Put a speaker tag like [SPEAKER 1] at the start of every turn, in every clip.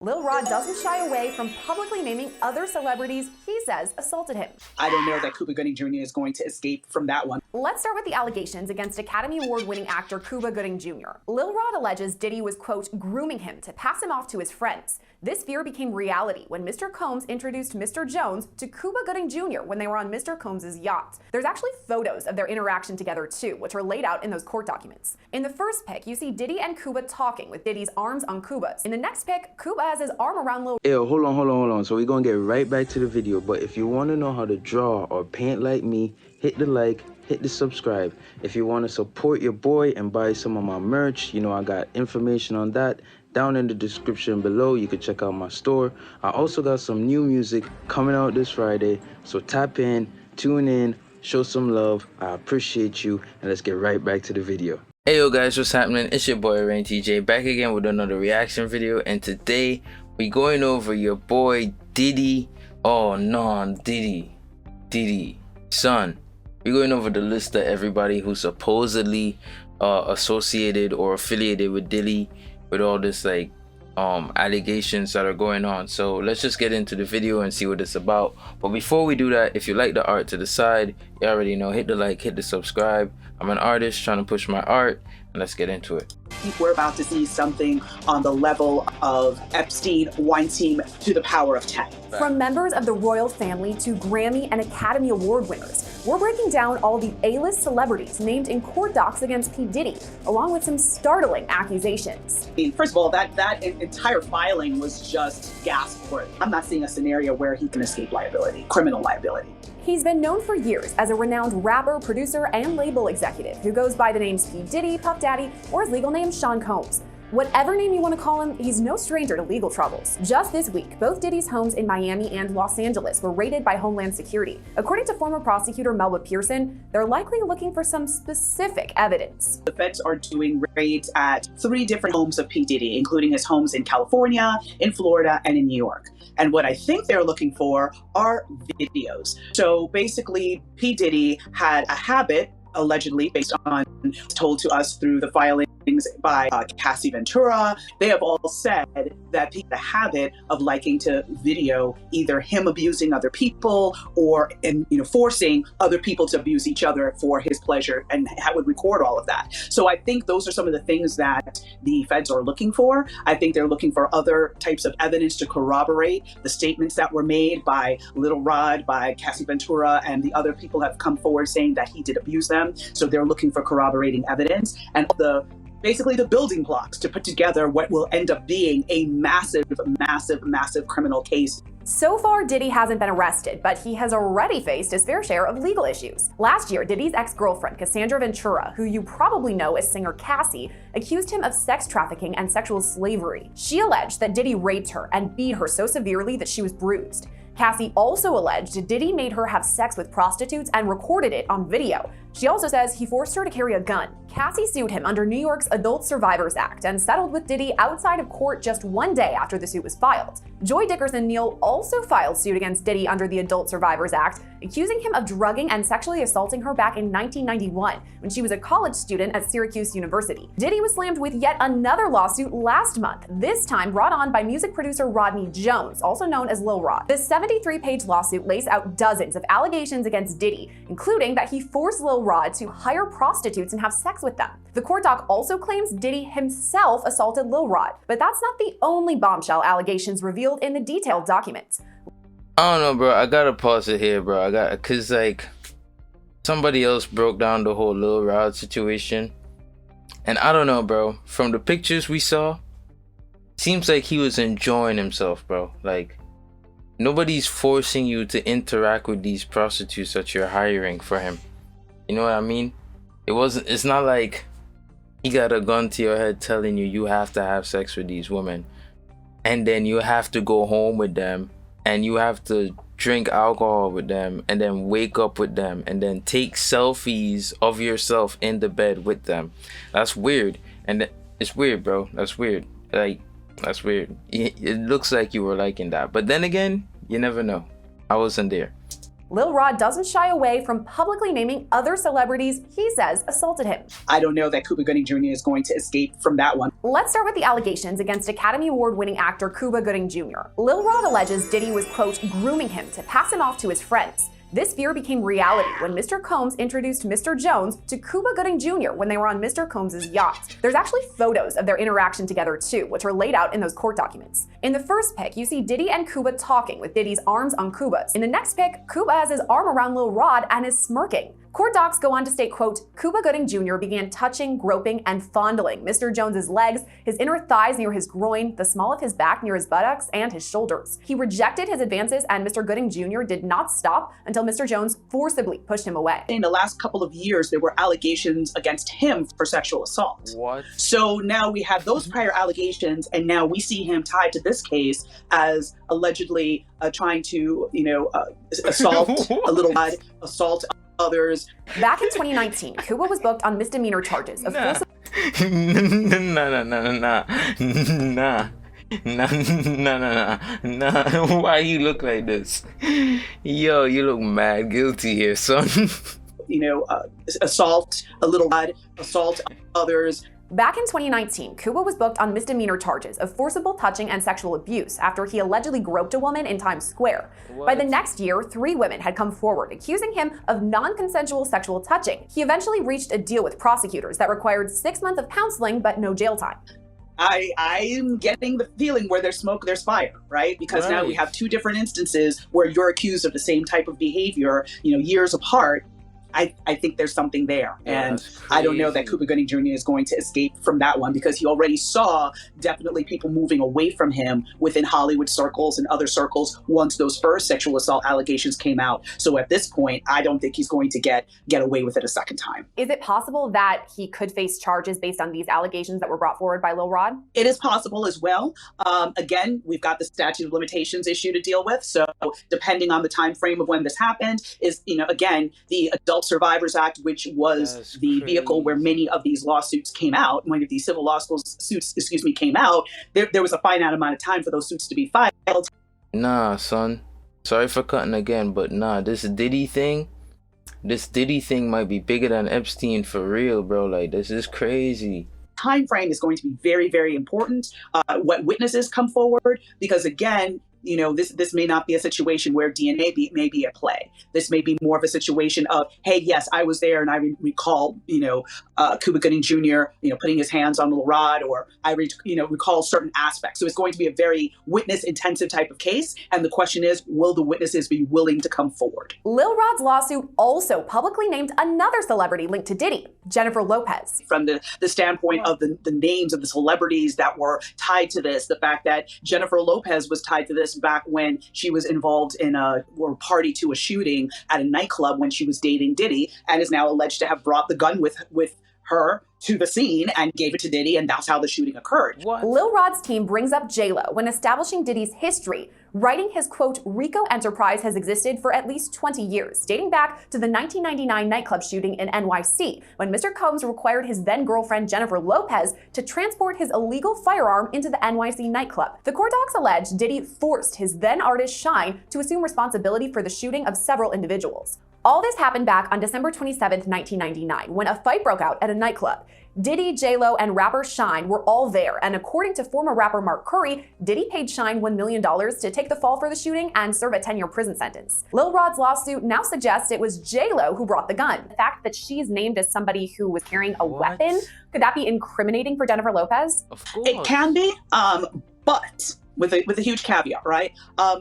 [SPEAKER 1] Lil Rod doesn't shy away from publicly naming other celebrities he says assaulted him.
[SPEAKER 2] I don't know that Cuba Gooding Jr. is going to escape from that one.
[SPEAKER 1] Let's start with the allegations against Academy Award-winning actor Cuba Gooding Jr. Lil Rod alleges Diddy was, quote, grooming him to pass him off to his friends. This fear became reality when Mr. Combs introduced Mr. Jones to Cuba Gooding Jr. when they were on Mr. Combs' yacht. There's actually photos of their interaction together too, which are laid out in those court documents. In the first pic, you see Diddy and Cuba talking with Diddy's arms on Cuba's. In the next pic, Cuba has his arm around Lil.
[SPEAKER 3] Yo, hold on. So we're gonna get right back to the video, but if you wanna know how to draw or paint like me, hit the like, hit the subscribe. If you wanna support your boy and buy some of my merch, you know I got information on that down in the description below. You can check out my store. I also got some new music coming out this Friday, so tap in, tune in, show some love. I appreciate you, and let's get right back to the video.
[SPEAKER 4] Hey yo guys, what's happening? It's your boy Rain TJ back again with another reaction video, and today we going over your boy Diddy. Oh no, Diddy son. We're going over the list of everybody who's supposedly associated or affiliated with Diddy, with all this like allegations that are going on. So let's just get into the video and see what it's about. But before we do that, if you like the art to the side, you already know, hit the like, hit the subscribe. I'm an artist trying to push my art, and let's get into it.
[SPEAKER 2] We're about to see something on the level of Epstein, Weinstein to the power of 10.
[SPEAKER 1] From members of the royal family to Grammy and Academy Award winners, we're breaking down all the A-list celebrities named in court docs against P. Diddy, along with some startling accusations.
[SPEAKER 2] I mean, first of all, that entire filing was just gasp-worthy. I'm not seeing a scenario where he can escape liability, criminal liability.
[SPEAKER 1] He's been known for years as a renowned rapper, producer, and label executive who goes by the names P. Diddy, Puff Daddy, or his legal name Sean Combs. Whatever name you want to call him, he's no stranger to legal troubles. Just this week, both Diddy's homes in Miami and Los Angeles were raided by Homeland Security. According to former prosecutor Melba Pearson, they're likely looking for some specific evidence.
[SPEAKER 2] The feds are doing raids at 3 different homes of P. Diddy, including his homes in California, in Florida, and in New York. And what I think they're looking for are videos. So basically, P. Diddy had a habit, allegedly based on told to us through the filings by Cassie Ventura. They have all said that he had a habit of liking to video either him abusing other people or forcing other people to abuse each other for his pleasure, and would record all of that. So I think those are some of the things that the feds are looking for. I think they're looking for other types of evidence to corroborate the statements that were made by Lil Rod, by Cassie Ventura, and the other people have come forward saying that he did abuse them. So they're looking for corroborating evidence and basically the building blocks to put together what will end up being a massive criminal case.
[SPEAKER 1] So far, Diddy hasn't been arrested, but he has already faced his fair share of legal issues. Last year, Diddy's ex-girlfriend, Cassandra Ventura, who you probably know as singer Cassie, accused him of sex trafficking and sexual slavery. She alleged that Diddy raped her and beat her so severely that she was bruised. Cassie also alleged Diddy made her have sex with prostitutes and recorded it on video. She also says he forced her to carry a gun. Cassie sued him under New York's Adult Survivors Act and settled with Diddy outside of court just 1 day after the suit was filed. Joy Dickerson-Neal also filed suit against Diddy under the Adult Survivors Act, accusing him of drugging and sexually assaulting her back in 1991 when she was a college student at Syracuse University. Diddy was slammed with yet another lawsuit last month, this time brought on by music producer Rodney Jones, also known as Lil Rod. The 73-page lawsuit lays out dozens of allegations against Diddy, including that he forced Lil Rod to hire prostitutes and have sex with them. The court doc also claims Diddy himself assaulted Lil Rod, but that's not the only bombshell allegations revealed in the detailed documents.
[SPEAKER 4] I don't know, bro. I gotta pause it here, bro. Cause like somebody else broke down the whole Lil Rod situation, and I don't know, bro. From the pictures we saw, seems like he was enjoying himself, bro. Like nobody's forcing you to interact with these prostitutes that you're hiring for him. You know what I mean? It's not like he got a gun to your head telling you have to have sex with these women, and then you have to go home with them, and you have to drink alcohol with them, and then wake up with them, and then take selfies of yourself in the bed with them. That's weird. And it's weird, bro. That's weird. Like, that's weird. It looks like you were liking that. But then again, you never know. I wasn't there.
[SPEAKER 1] Lil Rod doesn't shy away from publicly naming other celebrities he says assaulted him.
[SPEAKER 2] I don't know that Cuba Gooding Jr. is going to escape from that one.
[SPEAKER 1] Let's start with the allegations against Academy Award-winning actor Cuba Gooding Jr. Lil Rod alleges Diddy was, quote, grooming him to pass him off to his friends. This fear became reality when Mr. Combs introduced Mr. Jones to Cuba Gooding Jr. when they were on Mr. Combs' yacht. There's actually photos of their interaction together too, which are laid out in those court documents. In the first pic, you see Diddy and Cuba talking with Diddy's arms on Cuba's. In the next pic, Cuba has his arm around Lil Rod and is smirking. Court docs go on to state, quote, Cuba Gooding Jr. began touching, groping, and fondling Mr. Jones's legs, his inner thighs near his groin, the small of his back near his buttocks, and his shoulders. He rejected his advances, and Mr. Gooding Jr. did not stop until Mr. Jones forcibly pushed him away.
[SPEAKER 2] In the last couple of years, there were allegations against him for sexual assault.
[SPEAKER 4] What?
[SPEAKER 2] So now we have those prior allegations, and now we see him tied to this case as allegedly trying to, assault a little lad, assault others.
[SPEAKER 1] Back in 2019, Cuba was booked on misdemeanor charges of
[SPEAKER 4] Nah. Nah. Why you look like this? Yo, you look mad guilty here, son.
[SPEAKER 2] Assault a little lad, assault others.
[SPEAKER 1] Back in 2019, Cuba was booked on misdemeanor charges of forcible touching and sexual abuse after he allegedly groped a woman in Times Square.
[SPEAKER 4] What?
[SPEAKER 1] By the next year, 3 women had come forward accusing him of non-consensual sexual touching. He eventually reached a deal with prosecutors that required 6 months of counseling but no jail time.
[SPEAKER 2] I'm getting the feeling where there's smoke, there's fire, right? Because now we
[SPEAKER 4] Right.
[SPEAKER 2] have 2 different instances where you're accused of the same type of behavior, years apart. I think there's something there. And
[SPEAKER 4] That's
[SPEAKER 2] I don't know that
[SPEAKER 4] crazy.
[SPEAKER 2] Cuba Gooding Jr. is going to escape from that one because he already saw definitely people moving away from him within Hollywood circles and other circles once those first sexual assault allegations came out. So at this point, I don't think he's going to get away with it a second time.
[SPEAKER 1] Is it possible that he could face charges based on these allegations that were brought forward by Lil Rod?
[SPEAKER 2] It is possible as well. Again, we've got the statute of limitations issue to deal with. So depending on the time frame of when this happened is, again, the Adult Survivors Act, which was
[SPEAKER 4] That's
[SPEAKER 2] the vehicle where
[SPEAKER 4] crazy.
[SPEAKER 2] many of these lawsuits came out. Many of these civil suits, came out. There was a finite amount of time for those suits to be filed.
[SPEAKER 4] Nah, son. Sorry for cutting again, but nah, this Diddy thing might be bigger than Epstein for real, bro. Like, this is crazy.
[SPEAKER 2] Time frame is going to be very, very important. What witnesses come forward, because again, this may not be a situation where DNA may be at play. This may be more of a situation of, hey, yes, I was there and I recall, Cuba Gooding Jr., putting his hands on Lil Rod, or I, recall certain aspects. So it's going to be a very witness-intensive type of case. And the question is, will the witnesses be willing to come forward?
[SPEAKER 1] Lil Rod's lawsuit also publicly named another celebrity linked to Diddy, Jennifer Lopez.
[SPEAKER 2] From the standpoint of the names of the celebrities that were tied to this, the fact that Jennifer Lopez was tied to this back when she was involved in or party to a shooting at a nightclub when she was dating Diddy, and is now alleged to have brought the gun with her to the scene and gave it to Diddy, and that's how the shooting occurred.
[SPEAKER 4] What?
[SPEAKER 1] Lil Rod's team brings up J-Lo when establishing Diddy's history, writing his, quote, Rico enterprise has existed for at least 20 years, dating back to the 1999 nightclub shooting in NYC, when Mr. Combs required his then-girlfriend Jennifer Lopez to transport his illegal firearm into the NYC nightclub. The court docs allege Diddy forced his then-artist Shine to assume responsibility for the shooting of several individuals. All this happened back on December 27, 1999, when a fight broke out at a nightclub. Diddy, J-Lo, and rapper Shine were all there, and according to former rapper Mark Curry, Diddy paid Shine $1 million to take the fall for the shooting and serve a 10-year prison sentence. Lil Rod's lawsuit now suggests it was J-Lo who brought the gun. The fact that she is named as somebody who was carrying a weapon, could that be incriminating for Jennifer Lopez?
[SPEAKER 4] Of course.
[SPEAKER 2] It can be, but with a huge caveat, right?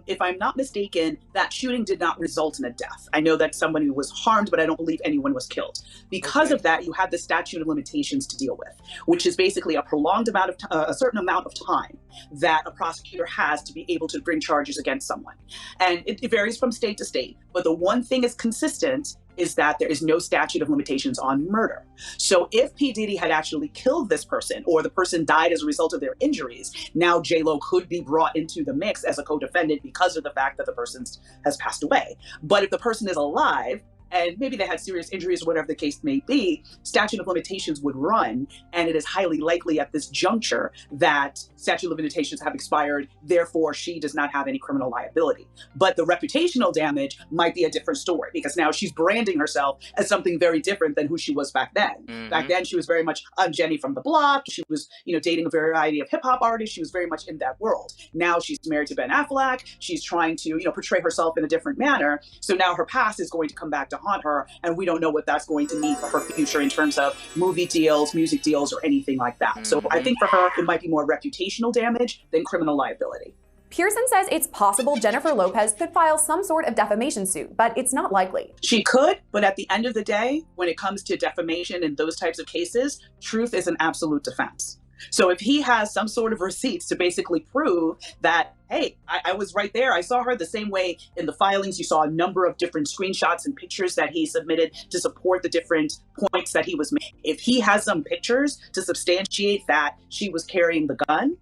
[SPEAKER 2] If I'm not mistaken, that shooting did not result in a death. I know that somebody was harmed, but I don't believe anyone was killed. Because of that, you have the statute of limitations to deal with, which is basically a prolonged amount of a certain amount of time that a prosecutor has to be able to bring charges against someone. And it varies from state to state, but the one thing is consistent is that there is no statute of limitations on murder. So if P. Diddy had actually killed this person, or the person died as a result of their injuries, now J-Lo could be brought into the mix as a co-defendant because of the fact that the person has passed away. But if the person is alive, and maybe they had serious injuries or whatever the case may be, statute of limitations would run, and it is highly likely at this juncture that statute of limitations have expired, therefore she does not have any criminal liability. But the reputational damage might be a different story, because now she's branding herself as something very different than who she was back then. Back then, she was very much Jenny from the block. She was, dating a variety of hip hop artists. She was very much in that world. Now she's married to Ben Affleck. She's trying to, portray herself in a different manner. So now her past is going to come back to haunt her, and we don't know what that's going to mean for her future in terms of movie deals, music deals, or anything like that. So I think for her, it might be more reputational damage than criminal liability.
[SPEAKER 1] Pearson says it's possible Jennifer Lopez could file some sort of defamation suit, but it's not likely.
[SPEAKER 2] She could, but at the end of the day, when it comes to defamation and those types of cases, truth is an absolute defense. So if he has some sort of receipts to basically prove that, hey, I was right there, I saw her the same way in the filings, you saw a number of different screenshots and pictures that he submitted to support the different points that he was making. If he has some pictures to substantiate that she was carrying the gun,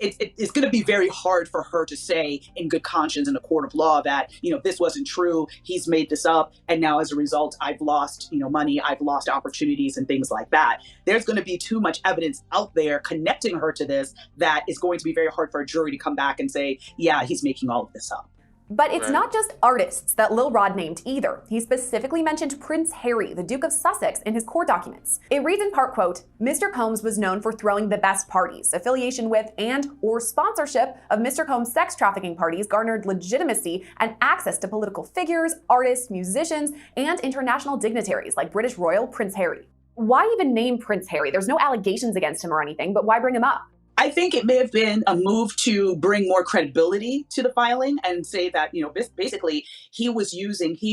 [SPEAKER 2] it's going to be very hard for her to say in good conscience in a court of law that, this wasn't true, he's made this up, and now as a result, I've lost, money, I've lost opportunities and things like that. There's going to be too much evidence out there connecting her to this that is going to be very hard for a jury to come back and say, yeah, he's making all of this up.
[SPEAKER 1] But it's not just artists that Lil Rod named either. He specifically mentioned Prince Harry, the Duke of Sussex, in his court documents. It reads in part, quote, Mr. Combs was known for throwing the best parties. Affiliation with and/or sponsorship of Mr. Combs' sex trafficking parties garnered legitimacy and access to political figures, artists, musicians, and international dignitaries like British Royal Prince Harry. Why even name Prince Harry? There's no allegations against him or anything, but why bring him up?
[SPEAKER 2] I think it may have been a move to bring more credibility to the filing and say that, basically he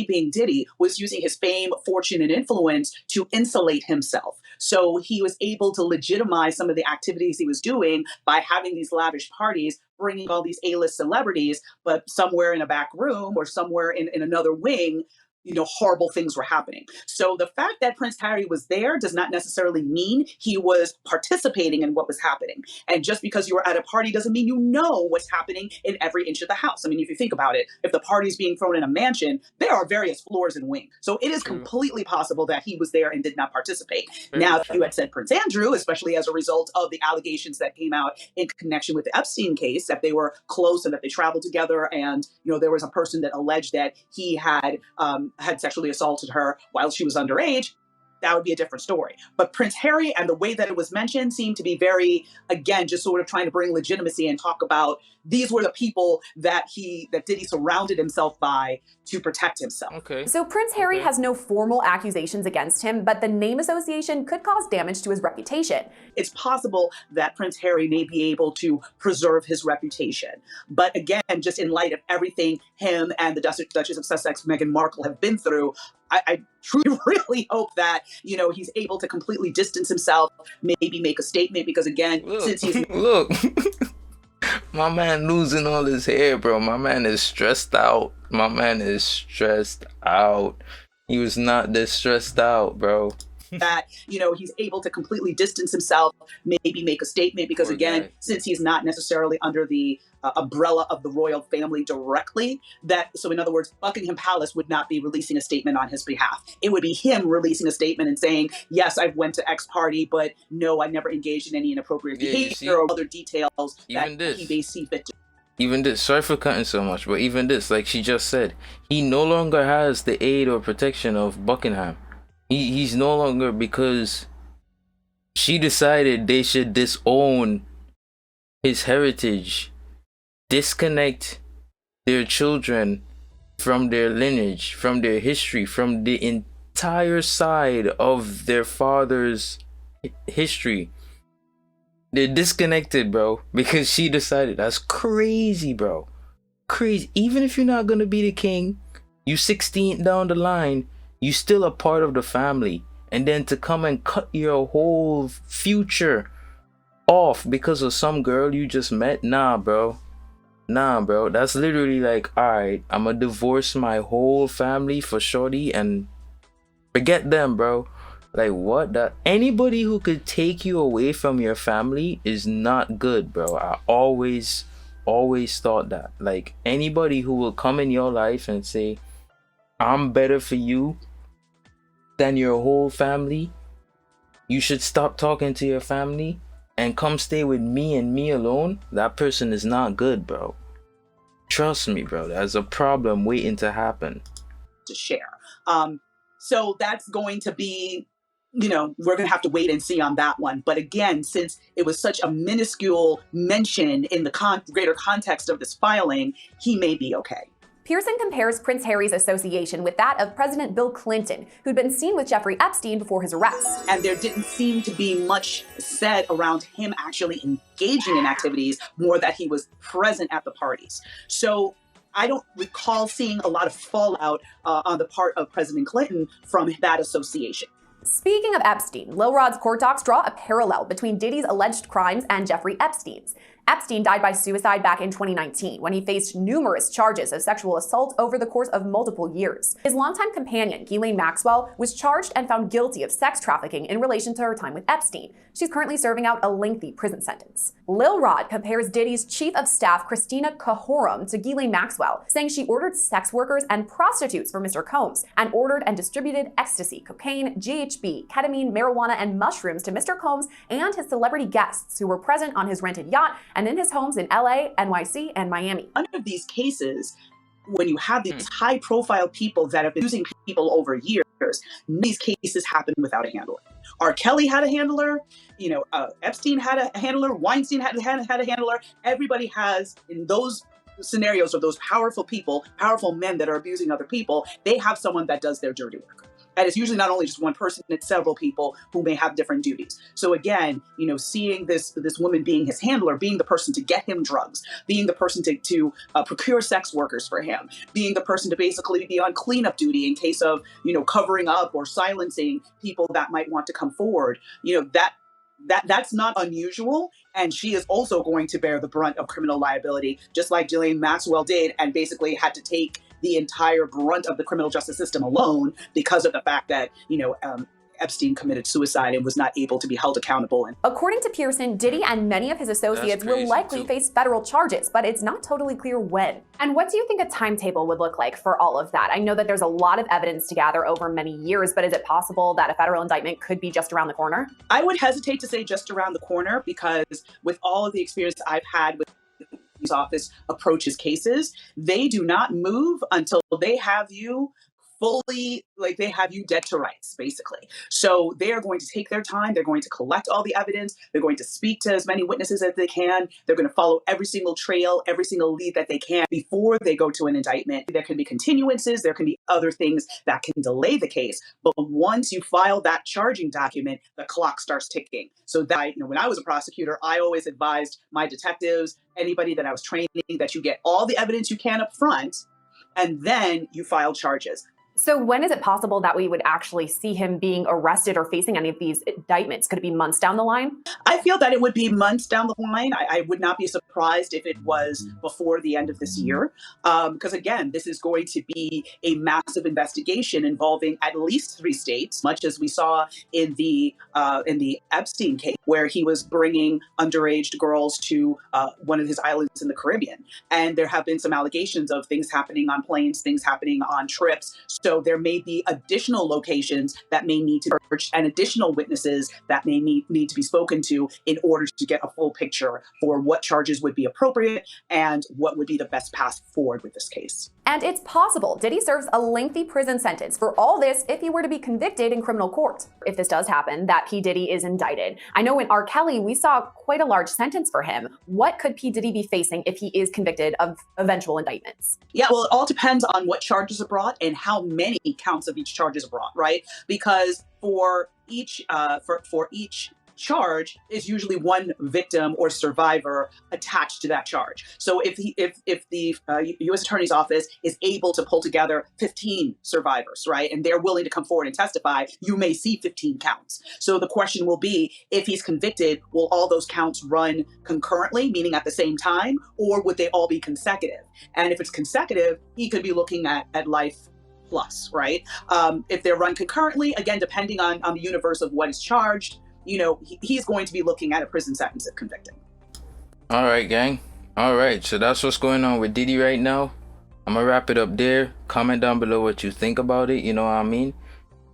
[SPEAKER 2] being Diddy, was using his fame, fortune, and influence to insulate himself. So he was able to legitimize some of the activities he was doing by having these lavish parties, bringing all these A-list celebrities, but somewhere in a back room or somewhere in another wing, horrible things were happening. So the fact that Prince Harry was there does not necessarily mean he was participating in what was happening. And just because you were at a party doesn't mean you know what's happening in every inch of the house. I mean, if you think about it, if the party's being thrown in a mansion, there are various floors and wings. So it is completely possible that he was there and did not participate. Now, if you had said Prince Andrew, especially as a result of the allegations that came out in connection with the Epstein case, that they were close and that they traveled together, and there was a person that alleged that he had sexually assaulted her while she was underage, that would be a different story. But Prince Harry and the way that it was mentioned seemed to be very, again, just sort of trying to bring legitimacy and talk about these were the people that Diddy surrounded himself by to protect himself.
[SPEAKER 4] Okay.
[SPEAKER 1] So Prince Harry has no formal accusations against him, but the name association could cause damage to his reputation.
[SPEAKER 2] It's possible that Prince Harry may be able to preserve his reputation. But again, just in light of everything him and the Duchess of Sussex, Meghan Markle, have been through, I truly really hope that, he's able to completely distance himself, maybe make a statement, because again, since he's...
[SPEAKER 4] Look, my man losing all his hair, bro. My man is stressed out. My man is stressed out. He was not this stressed out, bro.
[SPEAKER 2] That, he's able to completely distance himself, maybe make a statement, because again, since he's not necessarily under the umbrella of the royal family directly, so in other words, Buckingham Palace would not be releasing a statement on his behalf. It would be him releasing a statement and saying, yes, I went to X party, but no, I never engaged in any inappropriate behavior or other details that he may see fit to.
[SPEAKER 4] Even this, sorry for cutting so much, but even this, like she just said, he no longer has the aid or protection of Buckingham. He's no longer, because she decided they should disown his heritage, disconnect their children from their lineage, from their history, from the entire side of their father's history. They're disconnected, bro, because she decided. That's crazy, bro. Crazy. Even if you're not gonna be the king, you 16th down the line, you still a part of the family. And then to come and cut your whole future off because of some girl you just met? Nah, bro. Nah, bro. That's literally like, alright, I'm gonna divorce my whole family for shorty and forget them, bro. Like, what? That anybody who could take you away from your family is not good, bro. I always thought that. Like, anybody who will come in your life and say, I'm better for you than your whole family, you should stop talking to your family and come stay with me and me alone. That person is not good, bro. Trust me, bro. There's a problem waiting to happen.
[SPEAKER 2] To share. So that's going to be, we're going to have to wait and see on that one. But again, since it was such a minuscule mention in the greater context of this filing, he may be okay.
[SPEAKER 1] Pearson compares Prince Harry's association with that of President Bill Clinton, who'd been seen with Jeffrey Epstein before his arrest.
[SPEAKER 2] And there didn't seem to be much said around him actually engaging in activities, more that he was present at the parties. So I don't recall seeing a lot of fallout on the part of President Clinton from that association.
[SPEAKER 1] Speaking of Epstein, Lil Rod's court docs draw a parallel between Diddy's alleged crimes and Jeffrey Epstein's. Epstein died by suicide back in 2019 when he faced numerous charges of sexual assault over the course of multiple years. His longtime companion, Ghislaine Maxwell, was charged and found guilty of sex trafficking in relation to her time with Epstein. She's currently serving out a lengthy prison sentence. Lil Rod compares Diddy's chief of staff, Christina Cahorum, to Ghislaine Maxwell, saying she ordered sex workers and prostitutes for Mr. Combs and ordered and distributed ecstasy, cocaine, GHB, ketamine, marijuana, and mushrooms to Mr. Combs and his celebrity guests who were present on his rented yacht and in his homes in LA, NYC, and Miami.
[SPEAKER 2] None of these cases, when you have these high-profile people that have been using people over years, these cases happen without a handler. R. Kelly had a handler, Epstein had a handler, Weinstein had a handler. Everybody has, in those scenarios of those powerful people, powerful men that are abusing other people, they have someone that does their dirty work. And it's usually not only just one person, it's several people who may have different duties. So again, seeing this woman being his handler, being the person to get him drugs, being the person to procure sex workers for him, being the person to basically be on cleanup duty in case of, covering up or silencing people that might want to come forward, that's not unusual. And she is also going to bear the brunt of criminal liability, just like Ghislaine Maxwell did, and basically had to take the entire brunt of the criminal justice system alone because of the fact that, Epstein committed suicide and was not able to be held accountable.
[SPEAKER 1] According to Pearson, Diddy and many of his associates will likely face federal charges, but it's not totally clear when. And what do you think a timetable would look like for all of that? I know that there's a lot of evidence to gather over many years, but is it possible that a federal indictment could be just around the corner?
[SPEAKER 2] I would hesitate to say just around the corner, because with all of the experience I've had with his office approaches cases, they do not move until they have you fully, they have you dead to rights, basically. So they are going to take their time. They're going to collect all the evidence. They're going to speak to as many witnesses as they can. They're going to follow every single trail, every single lead that they can before they go to an indictment. There can be continuances. There can be other things that can delay the case. But once you file that charging document, the clock starts ticking. So that, when I was a prosecutor, I always advised my detectives, anybody that I was training, that you get all the evidence you can up front, and then you file charges.
[SPEAKER 1] So when is it possible that we would actually see him being arrested or facing any of these indictments? Could it be months down the line?
[SPEAKER 2] I feel that it would be months down the line. I would not be surprised if it was before the end of this year. Because again, this is going to be a massive investigation involving at least 3 states, much as we saw in the Epstein case, where he was bringing underage girls to one of his islands in the Caribbean. And there have been some allegations of things happening on planes, things happening on trips. So there may be additional locations that may need to be searched and additional witnesses that may need to be spoken to in order to get a full picture for what charges would be appropriate and what would be the best path forward with this case.
[SPEAKER 1] And it's possible Diddy serves a lengthy prison sentence for all this if he were to be convicted in criminal court. If this does happen, that P. Diddy is indicted. I know in R. Kelly, we saw quite a large sentence for him. What could P. Diddy be facing if he is convicted of eventual indictments?
[SPEAKER 2] Yeah, well, it all depends on what charges are brought and how many counts of each charge is brought, right? Because for each charge is usually one victim or survivor attached to that charge. So if the U.S. Attorney's Office is able to pull together 15 survivors, right, and they're willing to come forward and testify, you may see 15 counts. So the question will be, if he's convicted, will all those counts run concurrently, meaning at the same time, or would they all be consecutive? And if it's consecutive, he could be looking at life plus, right? If they're run concurrently, again, depending on the universe of what is charged, he's going to be looking at a prison sentence if convicted.
[SPEAKER 4] All right, gang. All right, so that's what's going on with Diddy right now. I'm gonna wrap it up there. Comment down below what you think about it, you know what I mean?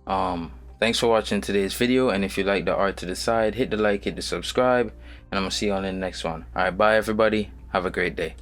[SPEAKER 4] Thanks for watching today's video, and if you like the art to the side, hit the like, hit the subscribe, and I'm gonna see you on in the next one. All right, bye everybody, have a great day.